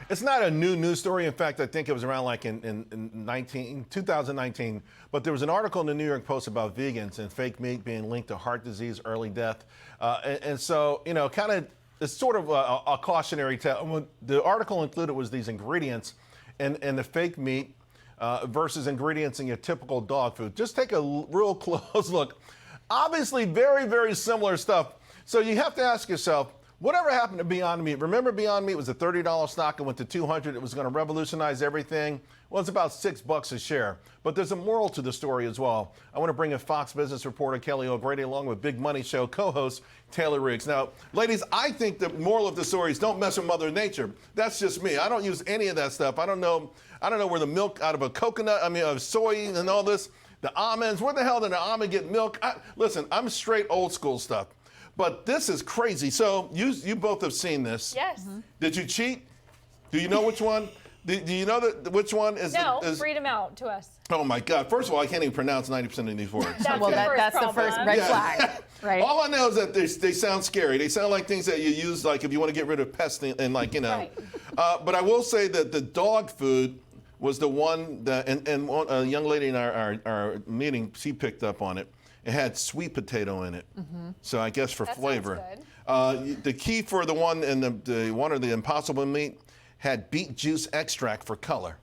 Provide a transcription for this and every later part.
It's not a new news story. In fact, I think it was around like in 2019. But there was an article in the New York Post about vegans and fake meat being linked to heart disease, early death. And so, you know, kind of it's sort of a cautionary tale. The article included was these ingredients and the fake meat versus ingredients in your typical dog food. Just take a real close look. Obviously, very, very similar stuff. So you have to ask yourself, whatever happened to Beyond Meat? Remember Beyond Meat was a $30 stock. It went to $200. It was going to revolutionize everything. Well, it's about $6 a share. But there's a moral to the story as well. I want to bring in Fox Business reporter Kelly O'Grady along with Big Money Show co-host Taylor Riggs. Now, ladies, I think the moral of the story is don't mess with Mother Nature. That's just me. I don't use any of that stuff. I don't know where the milk out of a coconut, of soy and all this, the almonds. Where the hell did an almond get milk? Listen, I'm straight old school stuff. But this is crazy. So you both have seen this. Yes. Mm-hmm. Did you cheat? Do you know which one? Do you know which one is? No, read them out to us. Oh my God! First of all, I can't even pronounce 90% of these words. That's the first red flag, right? All I know is that they sound scary. They sound like things that you use, like if you want to get rid of pests and like Right. But I will say that the dog food was the one that, and a young lady in our meeting, she picked up on it. It had sweet potato in it, so I guess for flavor. The key for the one in the one or the Impossible meat had beet juice extract for color,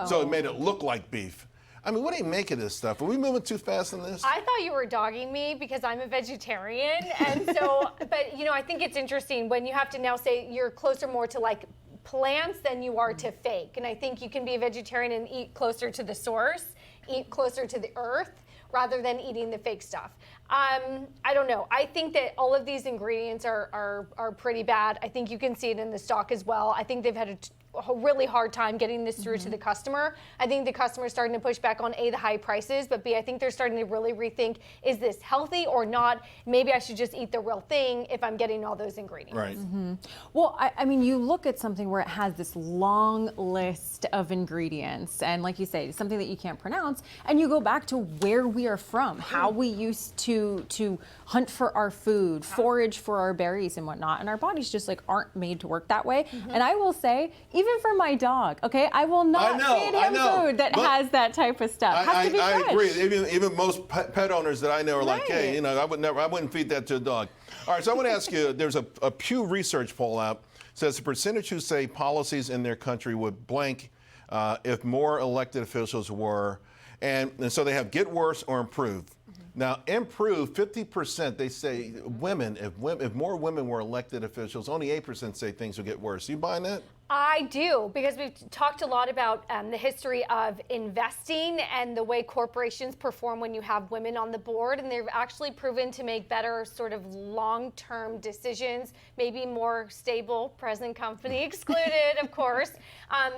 so it made it look like beef. I mean, what do you make of this stuff? Are we moving too fast on this? I thought you were dogging me because I'm a vegetarian, and so, but you know, I think it's interesting when you have to now say you're closer more to like plants than you are to fake, and I think you can be a vegetarian and eat closer to the source, eat closer to the earth, rather than eating the fake stuff. I don't know. I think that all of these ingredients are pretty bad. I think you can see it in the stock as well. I think they've had a really hard time getting this through to the customer. I think the customer is starting to push back on A, the high prices, but B, I think they're starting to really rethink, is this healthy or not? Maybe I should just eat the real thing if I'm getting all those ingredients. Right. Well, I mean, you look at something where it has this long list of ingredients, and like you say, something that you can't pronounce, and you go back to where we are from, how we used to hunt for our food, forage for our berries and whatnot, and our bodies just like aren't made to work that way. And I will say, even for my dog, okay, I will not feed him food that has that type of stuff. Has to be fresh. I agree. Even most pet owners that I know are like, hey, you know, I wouldn't feed that to a dog. All right, so I want to ask you, there's a Pew Research poll out, says the percentage who say policies in their country would blank if more elected officials were, and so they have get worse or improve. Now, improve, 50%, they say women, if more women were elected officials, only 8% say things would get worse. You buying that? I do, because we've talked a lot about the history of investing and the way corporations perform when you have women on the board, and they've actually proven to make better sort of long-term decisions, maybe more stable, present company excluded, of course.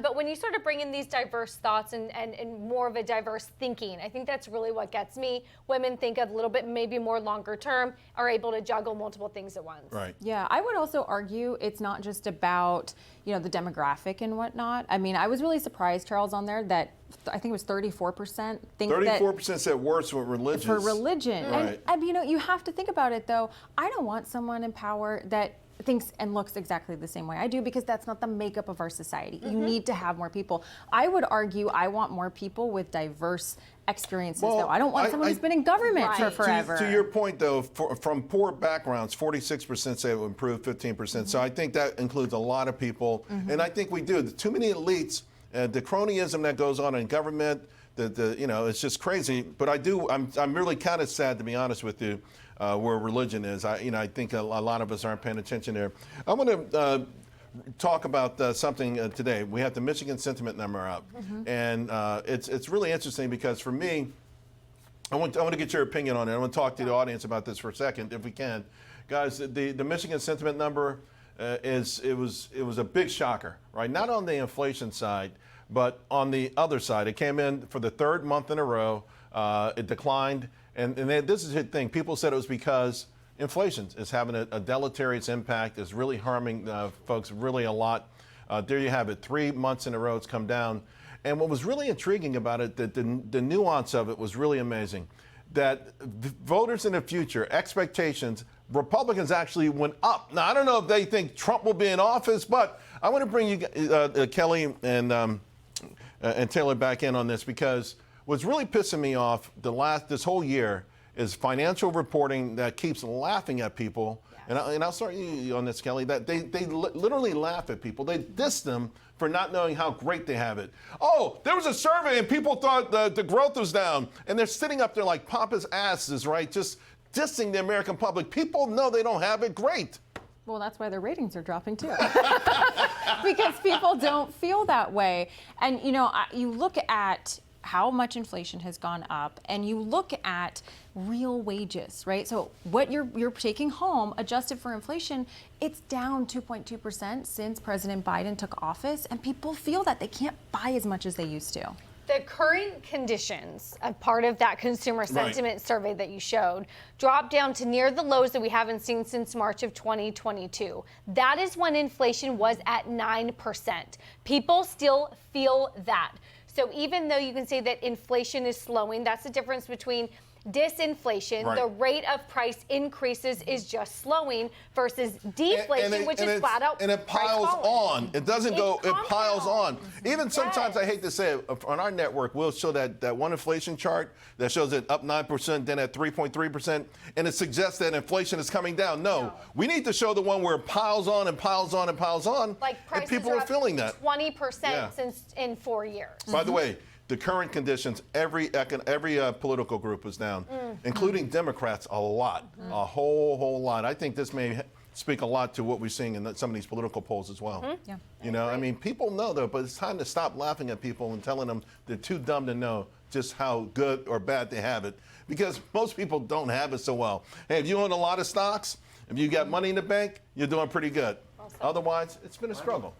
But when you sort of bring in these diverse thoughts and more of a diverse thinking, I think that's really what gets me. Women think a little bit maybe more longer term, are able to juggle multiple things at once. Right. Yeah, I would also argue it's not just about, you know, the demographic and whatnot. I mean, I was really surprised, Charles, on there that I think it was 34% think 34% said worse with religion. For religion. Right. And, you know, you have to think about it, though. I don't want someone in power that thinks and looks exactly the same way I do, because that's not the makeup of our society. You need to have more people. I would argue I want more people with diverse experiences, though. I don't want someone who's been in government for forever. To your point, though, from poor backgrounds, 46% say it would improve, 15%. So I think that includes a lot of people. And I think we do. Too many elites, the cronyism that goes on in government, you know, it's just crazy. But I'm really kind of sad, to be honest with you, where religion is. I think a lot of us aren't paying attention there. I want to talk about something today. We have the Michigan sentiment number out, and it's really interesting because for me, I want to get your opinion on it. I want to talk to the audience about this for a second, if we can, guys. The Michigan sentiment number it was a big shocker, right? Not on the inflation side, but on the other side. It came in for the third month in a row. It declined. And this is the thing. People said it was because inflation is having a deleterious impact. It's really harming folks really a lot. There you have it. 3 months in a row it's come down. And what was really intriguing about it, that the nuance of it was really amazing. that voters in the future, expectations, Republicans actually went up. Now, I don't know if they think Trump will be in office, but I want to bring you, Kelly and Taylor back in on this, because what's really pissing me off this whole year is financial reporting that keeps laughing at people. Yes. And I'll start you on this, Kelly, that they literally laugh at people. They diss them for not knowing how great they have it. Oh, there was a survey and people thought the growth was down, and they're sitting up there like pompous asses, right? Just dissing the American public. People know they don't have it great. Well, that's why their ratings are dropping too. Because people don't feel that way. And you look at how much inflation has gone up, and you look at real wages, right? So what you're taking home, adjusted for inflation, it's down 2.2% since President Biden took office, and people feel that they can't buy as much as they used to. The current conditions, a part of that consumer sentiment survey that you showed, dropped down to near the lows that we haven't seen since March of 2022. That is when inflation was at 9%. People still feel that. So even though you can say that inflation is slowing, that's the difference between disinflation, the rate of price increases is just slowing, versus deflation, which is flat out. And it piles on. It doesn't go, it piles on. Even sometimes, I hate to say it, on our network, we'll show that one inflation chart that shows it up 9%, then at 3.3%, and it suggests that inflation is coming down. No, we need to show the one where it piles on and piles on and piles on, like prices and people are feeling that. 20% since in 4 years. By the way, the current conditions, every political group is down, including Democrats, a lot, a whole lot. I think this may speak a lot to what we're seeing in some of these political polls as well. Yeah. I mean, people know though, but it's time to stop laughing at people and telling them they're too dumb to know just how good or bad they have it, because most people don't have it so well. Hey, if you own a lot of stocks, if you got money in the bank, you're doing pretty good. Otherwise, it's been a struggle.